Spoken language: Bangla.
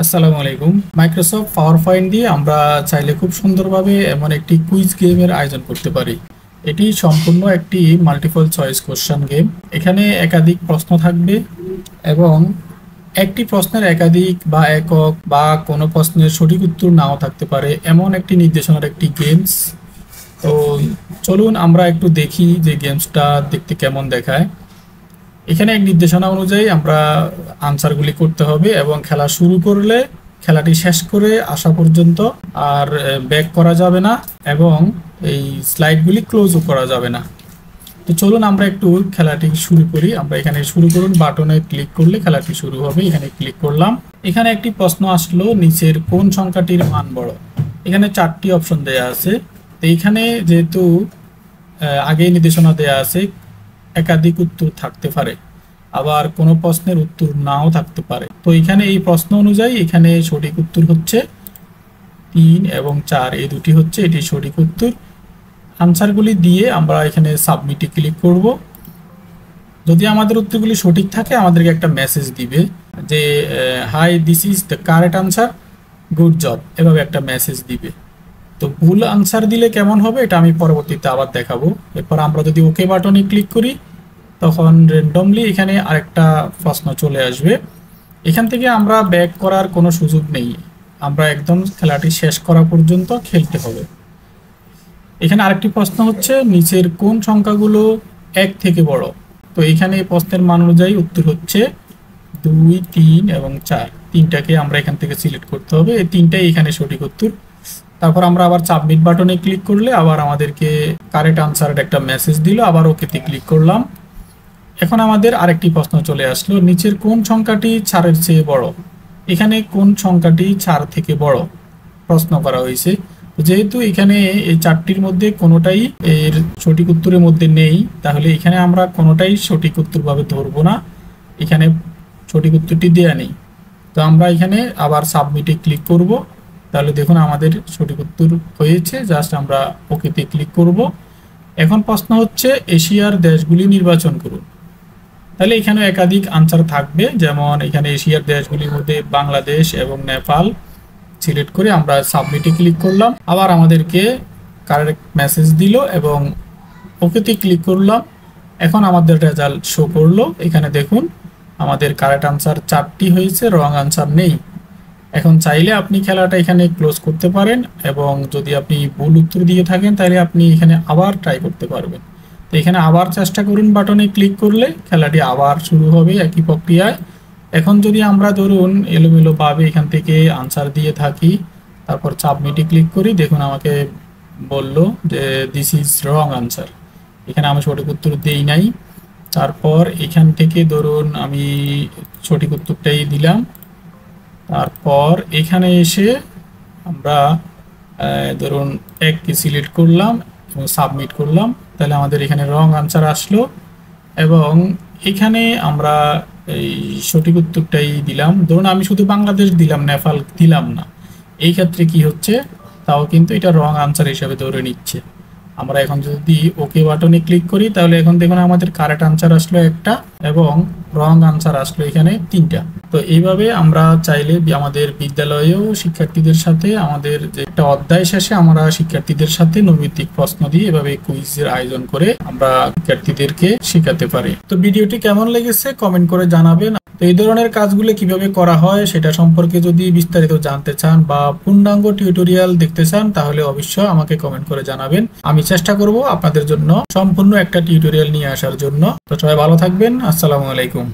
আসসালামু আলাইকুম। মাইক্রোসফট পাওয়ার পয়েন্ট দিয়ে আমরা চাইলে খুব সুন্দরভাবে এমন একটি কুইজ গেমের আয়োজন করতে পারি। এটি সম্পূর্ণ একটি মাল্টিপল চয়েস কোশ্চেন গেম। এখানে একাধিক প্রশ্ন থাকবে এবং একটি প্রশ্নের একাধিক বা একক বা কোনো প্রশ্নের সঠিক উত্তর নাও থাকতে পারে, এমন একটি নির্দেশনার একটি গেমস। তো চলুন আমরা একটু দেখি যে গেমসটা দেখতে কেমন দেখায়। এখানে এক নির্দেশনা অনুযায়ী আমরা আনসারগুলি করতে হবে এবং খেলা শুরু করলে খেলাটি শেষ করে আসা পর্যন্ত আর ব্যাক করা যাবে না এবং এই স্লাইডগুলি ক্লোজও করা যাবে না। তো চলুন আমরা একটু খেলাটি শুরু করি। আমরা এখানে শুরু করুন বাটনে ক্লিক করলে খেলাটি শুরু হবে। এখানে ক্লিক করলাম। এখানে একটি প্রশ্ন আসলো, নিচের কোন সংখ্যাটির মান বড়। এখানে 4টি অপশন দেয়া আছে। তো এখানে যেহেতু আগেই নির্দেশনা দেয়া আছে, একাধিক উত্তর থাকতে পারে, আবার কোনো প্রশ্নের উত্তর নাও থাকতে পারে। তো এখানে এই প্রশ্ন অনুযায়ী এখানে সঠিক উত্তর হচ্ছে 3 এবং 4, এই দুটি হচ্ছে এটি সঠিক উত্তর। আনসারগুলি দিয়ে আমরা এখানে সাবমিটে ক্লিক করব। যদি আমাদের উত্তরগুলি সঠিক থাকে আমাদেরকে একটা মেসেজ দিবে যে hi, this is the correct answer, good job, এভাবে একটা মেসেজ দিবে। তো ভুল আনসার দিলে কেমন হবে এটা আমি পরবর্তীতে আবার দেখাবো। এরপর আমরা যদি ওকে বাটনে ক্লিক করি তখন র্যান্ডমলি এখানে আরেকটা প্রশ্ন চলে আসবে। এখান থেকে আমরা ব্যাক করার কোনো সুযোগ নেই, আমরা একদম খেলাটি শেষ করা পর্যন্ত খেলতে হবে। এখানে আরেকটি প্রশ্ন হচ্ছে, নিচের কোন সংখ্যাগুলো 1 থেকে বড়। তো এখানে এই প্রশ্নের মান অনুযায়ী উত্তর হচ্ছে 2, 3 এবং 4, তিনটাকে আমরা এখান থেকে সিলেক্ট করতে হবে। এই তিনটাই এখানে সঠিক উত্তর। তারপর আমরা আবার সাবমিট বাটনে ক্লিক করলে আবার আমাদেরকে কারেক্ট আনসারের একটা মেসেজ দিল, আবার ওকেতে ক্লিক করলাম। এখন আমাদের আরেকটি প্রশ্ন চলে আসলো, নিচের কোন সংখ্যাটি 4-এর চেয়ে বড়। এখানে কোন সংখ্যাটি 4 থেকে বড় প্রশ্ন করা হয়েছে। যেহেতু এখানে এই 4টির মধ্যে কোনোটাই এর সঠিক উত্তরের মধ্যে নেই, তাহলে এখানে আমরা কোনোটাই সঠিক উত্তরভাবে ধরবো না, এখানে সঠিক উত্তরটি দেয়া নেই। তো আমরা এখানে আবার সাবমিটে ক্লিক করব। তাহলে দেখুন আমাদের সঠিক উত্তর হয়েছে, জাস্ট আমরা ওকেতে ক্লিক করব। এখন প্রশ্ন হচ্ছে, এশিয়ার দেশগুলি নির্বাচন করুন। তাহলে এখানে একাধিক আনসার থাকবে, যেমন এখানে এশিয়ার দেশগুলির মধ্যে বাংলাদেশ এবং নেপাল সিলেক্ট করে আমরা সাবমিটে ক্লিক করলাম। আবার আমাদেরকে কারেক্ট মেসেজ দিল এবং ওকেতে ক্লিক করলাম। এখন আমাদের রেজাল্ট শো করলো। এখানে দেখুন আমাদের কারেক্ট আনসার 4টি হয়েছে, রং আনসার নেই। এখন চাইলে আপনি খেলাটা এখানে ক্লোজ করতে পারেন এবং যদি আপনি ভুল উত্তর দিয়ে থাকেন তাহলে আপনি এখানে আবার ট্রাই করতে পারবেন। তো এখানে আবার চেষ্টা করুন বাটনে ক্লিক করলে খেলাটি আবার শুরু হবে একই প্রক্রিয়ায়। এখন যদি আমরা ধরুন এলোমেলোভাবে এখান থেকে আনসার দিয়ে থাকি, তারপর সাবমিটে ক্লিক করি, দেখুন আমাকে বলল যে দিস ইজ রং আনসার, এখানে আমি সঠিক উত্তর দেই নাই। তারপর এখান থেকে ধরুন আমি সঠিক উত্তরটাই দিলাম। তারপর এখানে এসে আমরা ধরুন এককে সিলেক্ট করলাম এবং সাবমিট করলাম, তাহলে আমাদের এখানে রং আনসার আসলো এবং এখানে আমরা এই সঠিক উত্তরটাই দিলাম। ধরুন আমি শুধু বাংলাদেশ দিলাম, নেপাল দিলাম না, এই ক্ষেত্রে কি হচ্ছে, তাও কিন্তু এটা রং আনসার হিসেবে ধরে নিচ্ছে। আমরা এখন যদি ওকে বাটনে ক্লিক করি তাহলে এখন দেখুন আমাদের কারেক্ট আনসার আসলো একটা এবং রং আনসার আসলো এখানে 3টা। তো এইভাবে আমরা চাইলে আমাদের বিদ্যালয়েও শিক্ষার্থীদের সাথে আমাদের যে একটা অধ্যায় শেষে আমরা শিক্ষার্থীদের সাথে নৈমিত্তিক প্রশ্ন দিয়ে এভাবে কুইজের আয়োজন করে আমরা শিক্ষার্থীদেরকে শেখাতে পারি। তো ভিডিওটি কেমন লেগেছে কমেন্ট করে জানাবেন। তো এই ধরনের কাজগুলো কিভাবে করা হয় সেটা সম্পর্কে যদি বিস্তারিত জানতে চান বা পূর্ণাঙ্গ টিউটোরিয়াল দেখতে চান তাহলে অবশ্যই আমাকে কমেন্ট করে জানাবেন। আমি চেষ্টা করব আপনাদের জন্য সম্পূর্ণ একটা টিউটোরিয়াল নিয়ে আসার জন্য। তো সবাই ভালো থাকবেন। আসসালামু আলাইকুম।